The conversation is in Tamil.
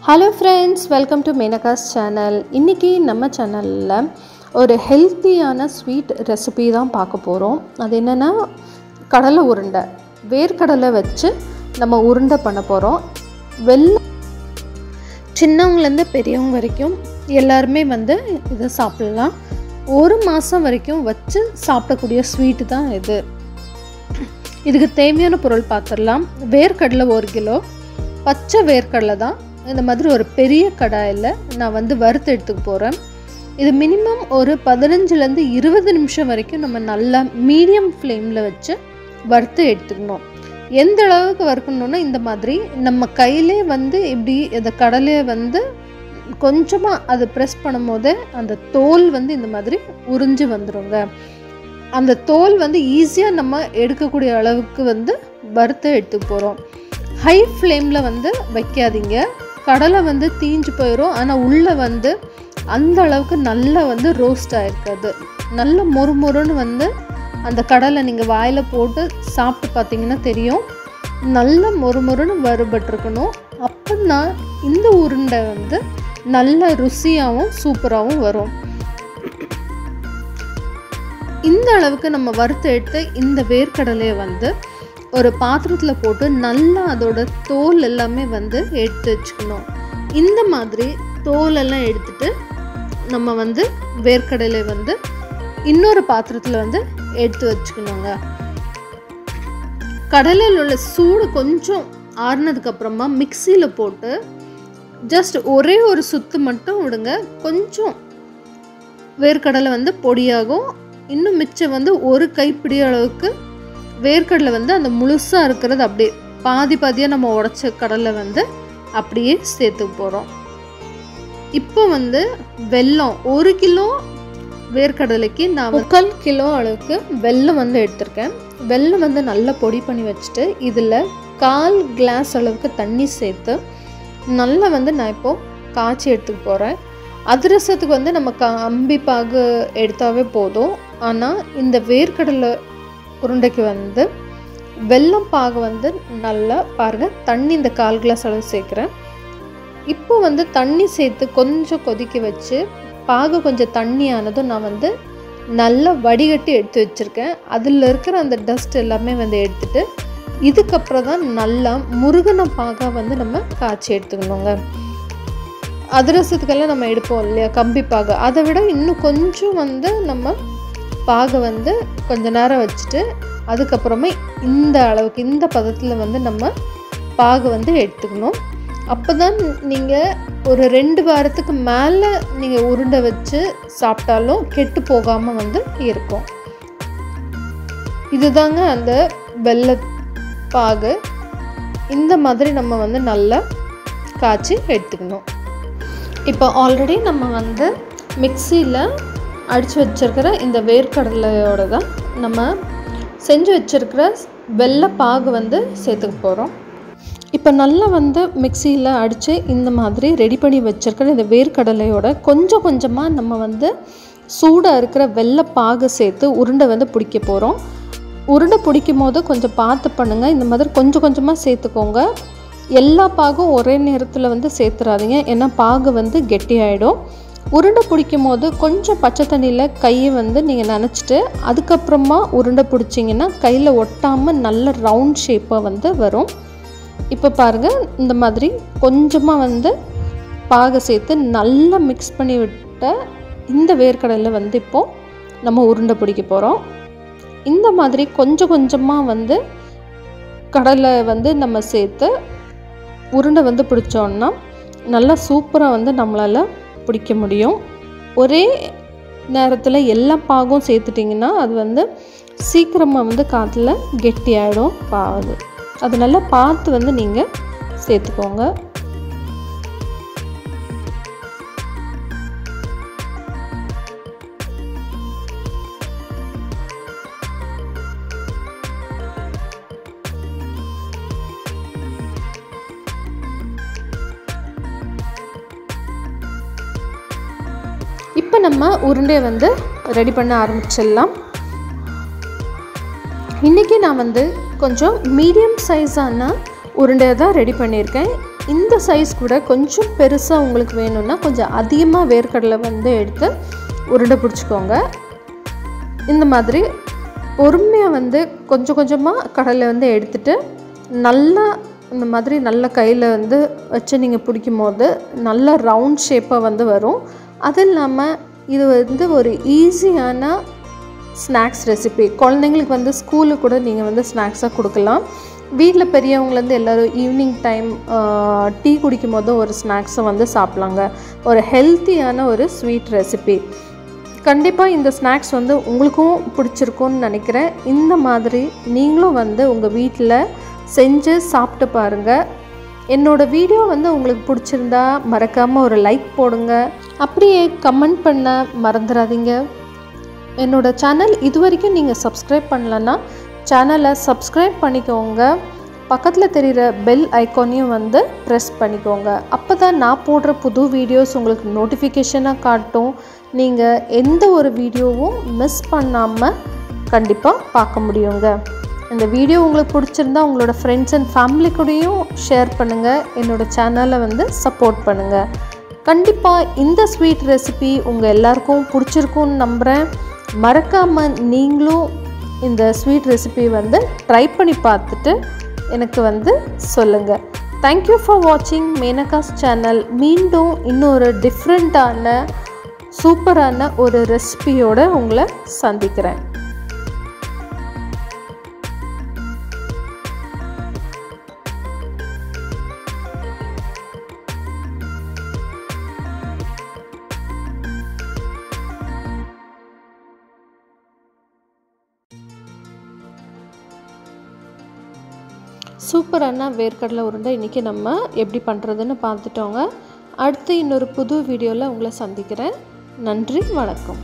Hello friends, welcome to Menaka's channel. இன்னைக்கு நம்ம சேனல்ல ஒரு ஹெல்த்தியான ஸ்வீட் ரெசிபி தான் பார்க்க போறோம். அது என்னன்னா கடலை உருண்டை. வேர்க்கடலை வச்சு நம்ம உருண்டை பண்ண போறோம். சின்னவங்கல இருந்து பெரியவங்க வரைக்கும் எல்லாரும் இத சாப்பிடலாம். ஒரு மாசம் வரைக்கும் வச்சு சாப்பிடக்கூடிய ஸ்வீட் தான் இது. இதுக்கு தேவையான பொருள் பார்த்துடலாம். வேர்க்கடலை 1 கிலோ, பச்சை வேர்க்கடலை தான். இந்த மாதிரி ஒரு பெரிய கடாயில் நான் வறுத்து எடுத்துக்க போகிறேன். இது மினிமம் ஒரு 15லேருந்து 20 நிமிஷம் வரைக்கும் நம்ம நல்லா மீடியம் ஃப்ளேமில் வச்சு வறுத்து எடுத்துக்கணும். எந்த அளவுக்கு வறுக்கணுன்னா இந்த மாதிரி நம்ம கையிலே இப்படி இந்த கடலையை கொஞ்சமாக அதை ப்ரெஸ் பண்ணும் போதே அந்த தோல் இந்த மாதிரி உறிஞ்சு வந்துடுங்க. அந்த தோல் ஈஸியாக நம்ம எடுக்கக்கூடிய அளவுக்கு வறுத்து எடுத்துக்க போகிறோம். ஹை ஃப்ளேமில் வைக்காதீங்க. கடலை தீஞ்சு போயிடும். ஆனால் உள்ளே அந்த அளவுக்கு நல்லா ரோஸ்ட் ஆகிருக்காது. நல்ல மொறுமொறுன்னு அந்த கடலை நீங்கள் வாயில் போட்டு சாப்பிட்டு பார்த்தீங்கன்னா தெரியும். நல்ல மொறுமொறுன்னு வறுபட்டிருக்கணும். அப்போ தான் இந்த உருண்டை நல்ல ருசியாகவும் சூப்பராகவும் வரும். இந்த அளவுக்கு நம்ம வறுத்து எடுத்து இந்த வேர்க்கடலையை ஒரு பாத்திரத்தில் போட்டு நல்லா அதோட தோல் எல்லாமே எடுத்து வச்சுக்கணும். இந்த மாதிரி தோலெல்லாம் எடுத்துட்டு நம்ம வேர்க்கடலை இன்னொரு பாத்திரத்தில் எடுத்து வச்சுக்கணுங்க. கடலையில் உள்ள சூடு கொஞ்சம் ஆறுனதுக்கப்புறமா மிக்சியில் போட்டு ஜஸ்ட் ஒரே ஒரு சுத்து மட்டும் விடுங்க. கொஞ்சம் வேர்க்கடலை பொடியாகும். இன்னும் மிச்சம் ஒரு கைப்பிடி அளவுக்கு வேர்க்கடலை அந்த முழுசாக இருக்கிறது அப்படியே பாதி பாதியாக நம்ம உடைச்ச கடலை அப்படியே சேர்த்து போகிறோம். இப்போ வெல்லம் 1 கிலோ வேர்க்கடலைக்கு நான் 1/4 கிலோ அளவுக்கு வெல்லம் எடுத்திருக்கேன். வெல்லம் நல்லா பொடி பண்ணி வச்சுட்டு இதில் 1/4 கிளாஸ் அளவுக்கு தண்ணி சேர்த்து நல்லா நான் இப்போது காய்ச்சி எடுத்துக்க போகிறேன். அதிரசத்துக்கு நம்ம கம்பி பாகு எடுத்தாவே போதும். ஆனால் இந்த வேர்க்கடலை உருண்டைக்கு வெல்லம் பாகு நல்லா பாருங்கள். தண்ணி இந்த 1/4 கிளாஸ் அளவு சேர்க்குறேன். இப்போ தண்ணி சேர்த்து கொஞ்சம் கொதிக்க வச்சு பாகு கொஞ்சம் தண்ணி ஆனதும் நான் நல்லா வடிகட்டி எடுத்து வச்சுருக்கேன். அதில் இருக்கிற அந்த டஸ்ட் எல்லாமே எடுத்துட்டு இதுக்கப்புறம் தான் நல்லா முருகனை பாகாக நம்ம காய்ச்சி எடுத்துக்கணுங்க. அதிரசத்துக்கெல்லாம் நம்ம எடுப்போம் இல்லையா கம்பி பாகு, அதை விட இன்னும் கொஞ்சம் நம்ம பாகை கொஞ்ச நேரம் வச்சுட்டு அதுக்கப்புறமா இந்த அளவுக்கு இந்த பதத்தில் நம்ம பாகு எடுத்துக்கணும். அப்போ தான் நீங்கள் ஒரு 2 வாரத்துக்கு மேலே நீங்கள் உருண்டை வச்சு சாப்பிட்டாலும் கெட்டு போகாமல் இருக்கும். இதுதாங்க அந்த வெல்ல பாகு. இந்த மாதிரி நம்ம நல்லா காய்ச்சி எடுத்துக்கணும். இப்போ ஆல்ரெடி நம்ம மிக்சியில் அடித்து வச்சுருக்கிற இந்த வேர்க்கடலையோடு தான் நம்ம செஞ்சு வச்சுருக்கிற வெள்ளை பாகு சேர்த்துக்க போகிறோம். இப்போ நல்லா மிக்சியில் அடித்து இந்த மாதிரி ரெடி பண்ணி வச்சுருக்கிற இந்த வேர்க்கடலையோட கொஞ்சம் கொஞ்சமாக நம்ம சூடாக இருக்கிற வெள்ளை பாகு சேர்த்து உருண்டை பிடிக்க போகிறோம். உருண்டை பிடிக்கும் போது கொஞ்சம் பார்த்து பண்ணுங்கள். இந்த மாதிரி கொஞ்சம் கொஞ்சமாக சேர்த்துக்கோங்க. எல்லா பாகும் ஒரே நேரத்தில் சேர்த்துறாதீங்க. ஏன்னா பாகு கெட்டியாயிடும். உருண்டை பிடிக்கும் போது கொஞ்சம் பச்சை தண்ணியில் கையை நீங்கள் நனைச்சிட்டு அதுக்கப்புறமா உருண்டை பிடிச்சிங்கன்னா கையில் ஒட்டாமல் நல்ல ரவுண்ட் ஷேப்பாக வரும். இப்போ பாருங்கள், இந்த மாதிரி கொஞ்சமாக பாகை சேர்த்து நல்லா மிக்ஸ் பண்ணி விட்ட இந்த வேர்க்கடலையில் இப்போது நம்ம உருண்டை பிடிக்க போகிறோம். இந்த மாதிரி கொஞ்சம் கொஞ்சமாக கடலை நம்ம சேர்த்து உருண்டை பிடிச்சோன்னா நல்லா சூப்பராக நம்மளால் பிடிக்க முடியும். ஒரே நேரத்தில் எல்லா பாகும் சேர்த்துட்டிங்கன்னா அது சீக்கிரமாக காற்றுல கெட்டியாயிடும் பாகு. அது நல்லா பார்த்து நீங்கள் சேர்த்துக்கோங்க. இப்போ நம்ம உருண்டையை ரெடி பண்ண ஆரம்பிச்சிடலாம். இன்றைக்கி நான் கொஞ்சம் மீடியம் சைஸான உருண்டையை தான் ரெடி பண்ணியிருக்கேன். இந்த சைஸ் கூட கொஞ்சம் பெருசாக உங்களுக்கு வேணும்னா கொஞ்சம் அதிகமாக வேர்க்கடலை வந்து எடுத்து உருண்டை பிடிச்சிக்கோங்க. இந்த மாதிரி பொறுமையாக வந்து கொஞ்சம் கொஞ்சமாக கடலை வந்து எடுத்துகிட்டு நல்லா இந்த மாதிரி நல்ல கையில் வந்து வச்சு நீங்கள் பிடிக்கும் போது நல்ல ரவுண்ட் ஷேப்பாக வந்து வரும். அது இல்லாமல் இது வந்து ஒரு ஈஸியான ஸ்நாக்ஸ் ரெசிபி. குழந்தைங்களுக்கு வந்து ஸ்கூலுக்கு கூட நீங்கள் வந்து ஸ்நாக்ஸாக கொடுக்கலாம். வீட்டில் பெரியவங்கலேருந்து எல்லோரும் ஈவினிங் டைம் டீ குடிக்கும் போது ஒரு ஸ்நாக்ஸை வந்து சாப்பிட்லாங்க. ஒரு ஹெல்த்தியான ஒரு ஸ்வீட் ரெசிபி. கண்டிப்பாக இந்த ஸ்நாக்ஸ் வந்து உங்களுக்கும் பிடிச்சிருக்கும்னு நினைக்கிறேன். இந்த மாதிரி நீங்களும் வந்து உங்கள் வீட்டில் செஞ்சு சாப்பிட்டு பாருங்கள். என்னோடய வீடியோ வந்து உங்களுக்கு பிடிச்சிருந்தா மறக்காமல் ஒரு லைக் போடுங்க. அப்படியே கமெண்ட் பண்ண மறந்துடாதீங்க. என்னோடய சேனல் இது வரைக்கும் நீங்கள் சப்ஸ்கிரைப் பண்ணலன்னா சேனலை சப்ஸ்கிரைப் பண்ணிக்கோங்க. பக்கத்தில் தெரிகிற பெல் ஐக்கானையும் வந்து ப்ரெஸ் பண்ணிக்கோங்க. அப்போ தான் நான் போடுற புது வீடியோஸ் உங்களுக்கு நோட்டிஃபிகேஷனாக காட்டும். நீங்கள் எந்த ஒரு வீடியோவும் மிஸ் பண்ணாமல் கண்டிப்பாக பார்க்க முடியுங்க. இந்த வீடியோ உங்களுக்கு பிடிச்சிருந்தா உங்களோட ஃப்ரெண்ட்ஸ் அண்ட் ஃபேமிலி கூடயும் ஷேர் பண்ணுங்கள். என்னோடய சேனலை வந்து சப்போர்ட் பண்ணுங்கள். கண்டிப்பாக இந்த ஸ்வீட் ரெசிபி உங்கள் எல்லாருக்கும் பிடிச்சிருக்கும்னு நம்புகிறேன். மறக்காமல் நீங்களும் இந்த ஸ்வீட் ரெசிபி வந்து ட்ரை பண்ணி பார்த்துட்டு எனக்கு வந்து சொல்லுங்கள். தேங்க்யூ ஃபார் வாட்சிங் மேனகாஸ் சேனல். மீண்டும் இன்னொரு டிஃப்ரெண்ட்டான சூப்பரான ஒரு ரெசிபியோடு உங்களை சந்திக்கிறேன். சூப்பரான வேர்க்கடலை உருண்டை இன்றைக்கி நம்ம எப்படி பண்ணுறதுன்னு பார்த்துட்டோங்க. அடுத்து இன்னொரு புது வீடியோவில் உங்களை சந்திக்கிறேன். நன்றி, வணக்கம்.